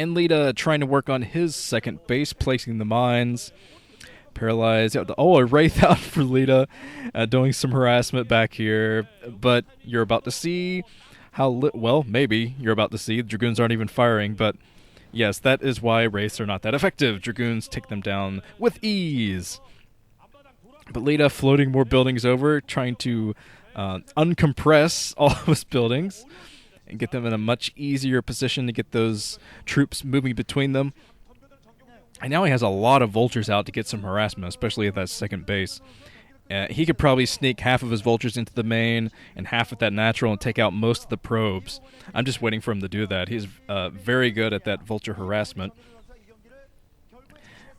And Lita trying to work on his second base, placing the mines. Paralyze. Oh, a Wraith out for Lita, doing some harassment back here. But you're about to see how... well, maybe you're about to see. The Dragoons aren't even firing, but... yes, that is why Wraiths are not that effective. Dragoons take them down with ease. But Lita floating more buildings over, trying to uncompress all of his buildings and get them in a much easier position to get those troops moving between them. And now he has a lot of Vultures out to get some harassment, especially at that second base. He could probably sneak half of his Vultures into the main and half at that natural and take out most of the probes. I'm just waiting for him to do that. He's very good at that Vulture harassment.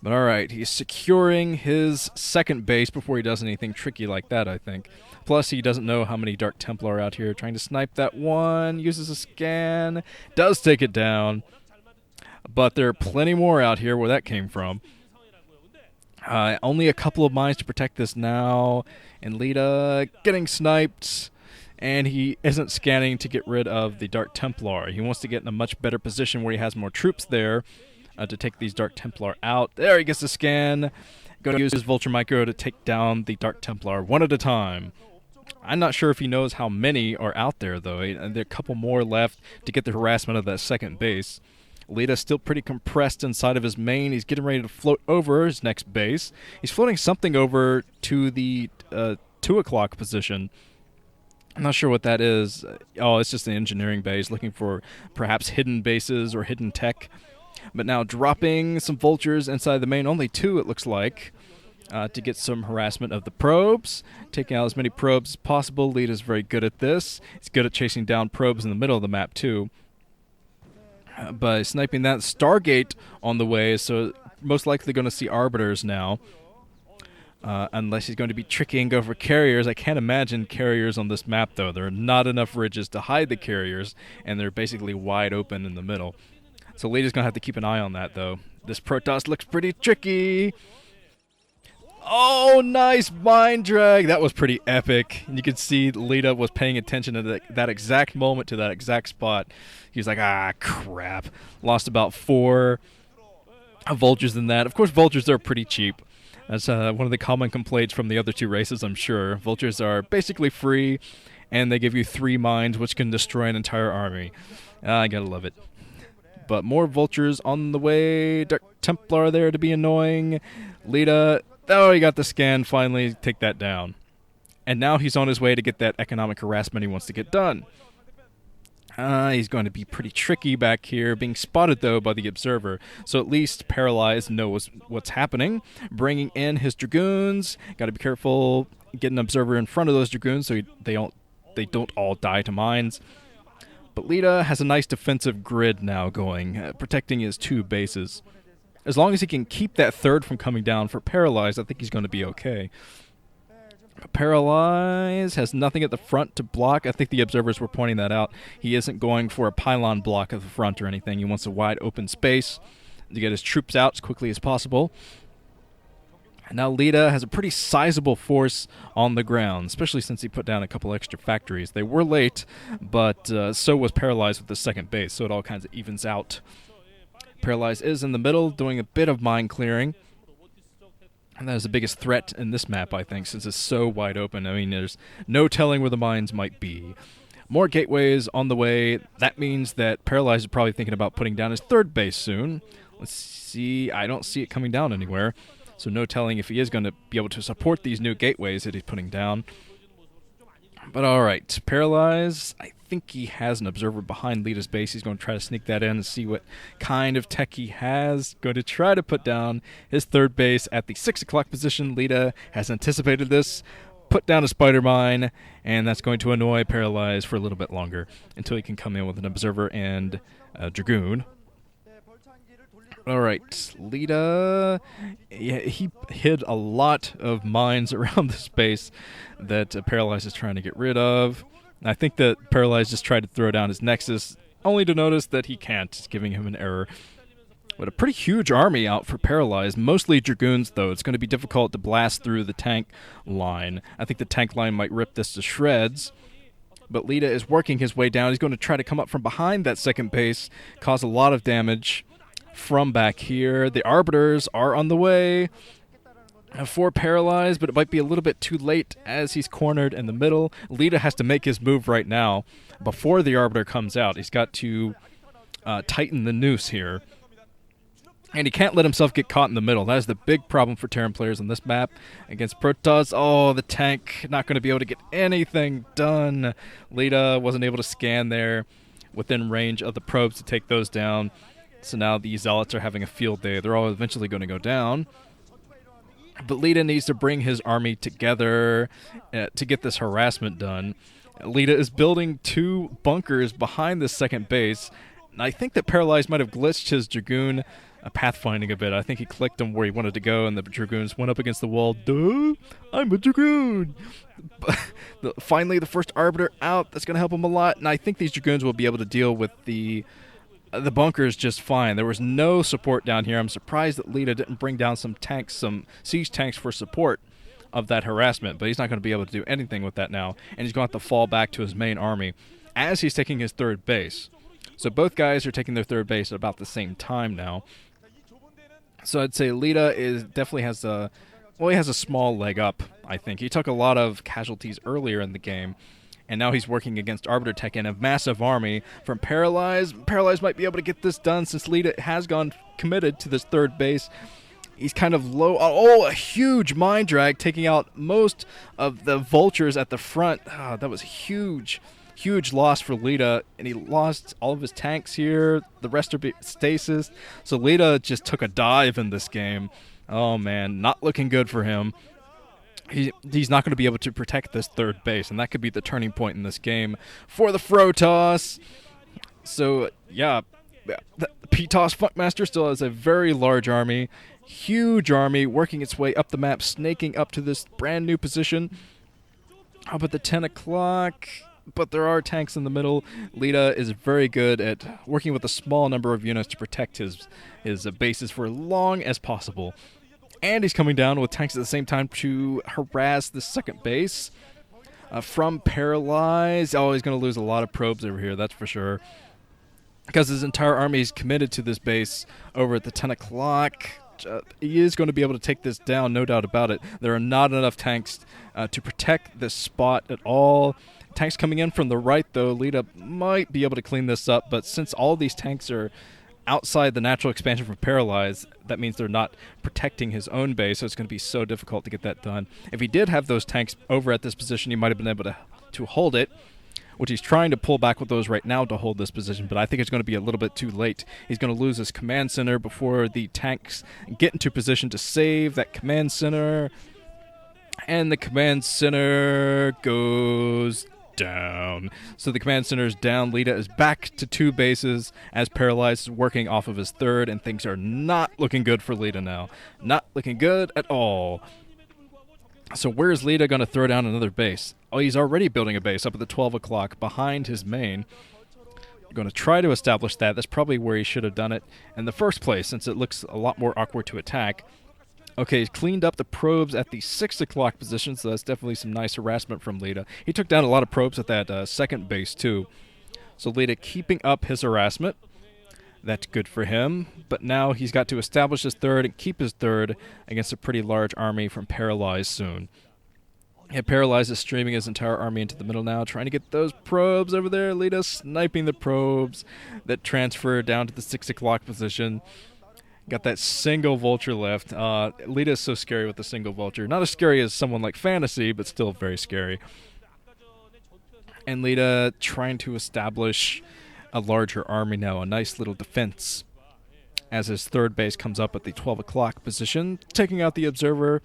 But alright, he's securing his second base before he does anything tricky like that, I think. Plus, he doesn't know how many Dark Templar are out here. Trying to snipe that one, uses a scan, does take it down. But there are plenty more out here where that came from. Only a couple of mines to protect this now. And Lita getting sniped. And he isn't scanning to get rid of the Dark Templar. He wants to get in a much better position where he has more troops there to take these Dark Templar out. There, he gets the scan. Going to use his Vulture Micro to take down the Dark Templar one at a time. I'm not sure if he knows how many are out there, though. There are a couple more left to get the harassment of that second base. Lita's still pretty compressed inside of his main. He's getting ready to float over his next base. He's floating something over to the 2 o'clock position. I'm not sure what that is. Oh, it's just an engineering base looking for perhaps hidden bases or hidden tech. But now dropping some Vultures inside the main. Only 2, it looks like, to get some harassment of the probes. Taking out as many probes as possible. Lita's very good at this. He's good at chasing down probes in the middle of the map, too. By sniping that Stargate on the way, so most likely going to see Arbiters now. Unless he's going to be tricky and go for carriers. I can't imagine carriers on this map, though. There are not enough ridges to hide the carriers, and they're basically wide open in the middle. So Lita's going to have to keep an eye on that, though. This Protoss looks pretty tricky. Oh, nice mine drag. That was pretty epic. And you can see Lita was paying attention to that exact moment, to that exact spot. He was like, ah, crap. Lost about 4 Vultures in that. Of course, Vultures are pretty cheap. That's one of the common complaints from the other 2 races, I'm sure. Vultures are basically free, and they give you 3 mines, which can destroy an entire army. I gotta love it. But more Vultures on the way. Dark Templar there to be annoying. Lita, oh, he got the scan, finally take that down. And now he's on his way to get that economic harassment he wants to get done. He's going to be pretty tricky back here, being spotted, though, by the Observer. So at least Paralyze knows what's happening. Bringing in his Dragoons. Got to be careful getting an Observer in front of those Dragoons so they don't all die to mines. But Lita has a nice defensive grid now going, protecting his 2 bases. As long as he can keep that third from coming down for Paralyze, I think he's going to be okay. Paralyze has nothing at the front to block. I think the Observers were pointing that out. He isn't going for a pylon block at the front or anything. He wants a wide open space to get his troops out as quickly as possible. And now Lita has a pretty sizable force on the ground, especially since he put down a couple extra factories. They were late, but so was Paralyze with the second base, so it all kinds of evens out. Paralyze is in the middle, doing a bit of mine clearing. And that is the biggest threat in this map, I think, since it's so wide open. I mean, there's no telling where the mines might be. More gateways on the way. That means that Paralyze is probably thinking about putting down his third base soon. Let's see. I don't see it coming down anywhere. So no telling if he is going to be able to support these new gateways that he's putting down. But alright, Paralyze, I think he has an Observer behind Lita's base. He's going to try to sneak that in and see what kind of tech he has. Going to try to put down his third base at the 6 o'clock position. Lita has anticipated this, put down a spider mine, and that's going to annoy Paralyze for a little bit longer until he can come in with an Observer and a Dragoon. Alright, Lita, he hid a lot of mines around the space that Paralyze is trying to get rid of. I think that Paralyze just tried to throw down his Nexus, only to notice that he can't. It's giving him an error. But a pretty huge army out for Paralyze, mostly Dragoons, though. It's going to be difficult to blast through the tank line. I think the tank line might rip this to shreds. But Lita is working his way down. He's going to try to come up from behind that second base, cause a lot of damage. from back here. The Arbiters are on the way for Paralyze, but it might be a little bit too late as he's cornered in the middle. Lita has to make his move right now before the Arbiter comes out. He's got to tighten the noose here. And he can't let himself get caught in the middle. That is the big problem for Terran players on this map against Protoss. Oh, the tank not going to be able to get anything done. Lita wasn't able to scan there within range of the probes to take those down. So now the Zealots are having a field day. They're all eventually going to go down. But Lita needs to bring his army together to get this harassment done. Lita is building 2 bunkers behind this second base. And I think that Paralyze might have glitched his Dragoon pathfinding a bit. I think he clicked him where he wanted to go, and the Dragoons went up against the wall. Duh! I'm a Dragoon! Finally, the first Arbiter out. That's going to help him a lot. And I think these Dragoons will be able to deal with the bunkers just fine. There was no support down here. I'm surprised that Lita didn't bring down some tanks, some siege tanks for support of that harassment, but he's not going to be able to do anything with that now, and he's going to have to fall back to his main army as he's taking his third base. So both guys are taking their third base at about the same time now. So I'd say Lita definitely has he has a small leg up, I think. He took a lot of casualties earlier in the game, and now he's working against Arbiter Tech and a massive army from Paralyze. Paralyze might be able to get this done since Lita has gone committed to this third base. He's kind of low. Oh, a huge mind drag taking out most of the Vultures at the front. Oh, that was huge. Huge loss for Lita, and he lost all of his tanks here. The rest are stasis. So Lita just took a dive in this game. Oh, man, not looking good for him. He's not going to be able to protect this third base, and that could be the turning point in this game for the Protoss. So, yeah, the Protoss Funkmaster still has a very large army, huge army, working its way up the map, snaking up to this brand new position. How about the 10 o'clock? But there are tanks in the middle. Lita is very good at working with a small number of units to protect his bases for as long as possible. And he's coming down with tanks at the same time to harass the second base from Paralyze. Oh, he's going to lose a lot of probes over here, that's for sure. Because his entire army is committed to this base over at the 10 o'clock. He is going to be able to take this down, no doubt about it. There are not enough tanks to protect this spot at all. Tanks coming in from the right, though. Lita might be able to clean this up, but since all these tanks are outside the natural expansion from Paralyze, that means they're not protecting his own base, so it's going to be so difficult to get that done. If he did have those tanks over at this position, he might have been able to hold it, which he's trying to pull back with those right now to hold this position, but I think it's going to be a little bit too late. He's going to lose his command center before the tanks get into position to save that command center, and the command center goes down. So the command center is down. Lita is back to 2 bases as Paralyze is working off of his third, and things are not looking good for Lita now. Not looking good at all. So where is Lita going to throw down another base? Oh, he's already building a base up at the 12 o'clock behind his main. Going to try to establish that. That's probably where he should have done it in the first place, since it looks a lot more awkward to attack. Okay, he's cleaned up the probes at the 6 o'clock position, so that's definitely some nice harassment from Lita. He took down a lot of probes at that second base, too. So Lita keeping up his harassment. That's good for him. But now he's got to establish his third and keep his third against a pretty large army from Paralyze soon. Yeah, Paralyze is streaming his entire army into the middle now, trying to get those probes over there. Lita sniping the probes that transfer down to the 6 o'clock position. Got that single Vulture left. Lita is so scary with the single Vulture. Not as scary as someone like Fantasy, but still very scary. And Lita trying to establish a larger army now, a nice little defense, as his third base comes up at the 12 o'clock position, taking out the Observer.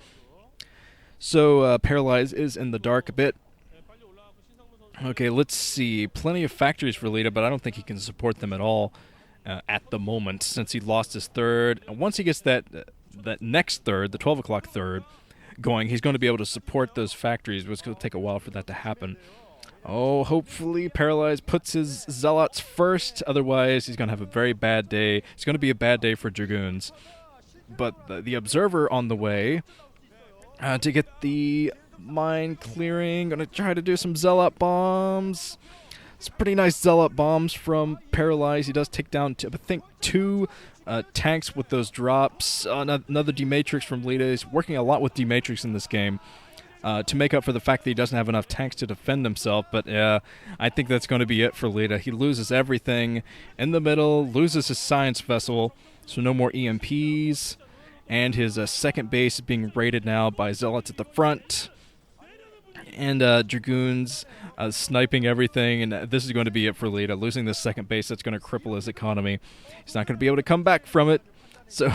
So Paralyze is in the dark a bit. Okay, let's see. Plenty of factories for Lita, but I don't think he can support them at all. At the moment, since he lost his third. And once he gets that next third, the 12 o'clock third, going, he's going to be able to support those factories, but it's going to take a while for that to happen. Oh, hopefully Paralyze puts his Zealots first, otherwise he's going to have a very bad day. It's going to be a bad day for Dragoons. But the Observer on the way to get the mine clearing, going to try to do some Zealot bombs. Some pretty nice Zealot bombs from Paralyze. He does take down, I think, 2 tanks with those drops. Another D-Matrix from Lita. He's working a lot with D-Matrix in this game to make up for the fact that he doesn't have enough tanks to defend himself. But I think that's going to be it for Lita. He loses everything in the middle, loses his science vessel, so no more EMPs. And his second base is being raided now by Zealots at the front. And Dragoons sniping everything, and this is going to be it for Lita. Losing this second base, that's going to cripple his economy. He's not going to be able to come back from it. So,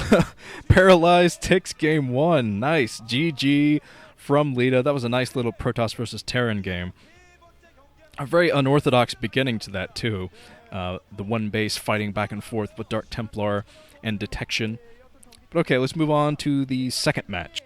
Paralyze takes game 1. Nice. GG from Lita. That was a nice little Protoss versus Terran game. A very unorthodox beginning to that, too. The one base fighting back and forth with Dark Templar and Detection. But okay, let's move on to the second match.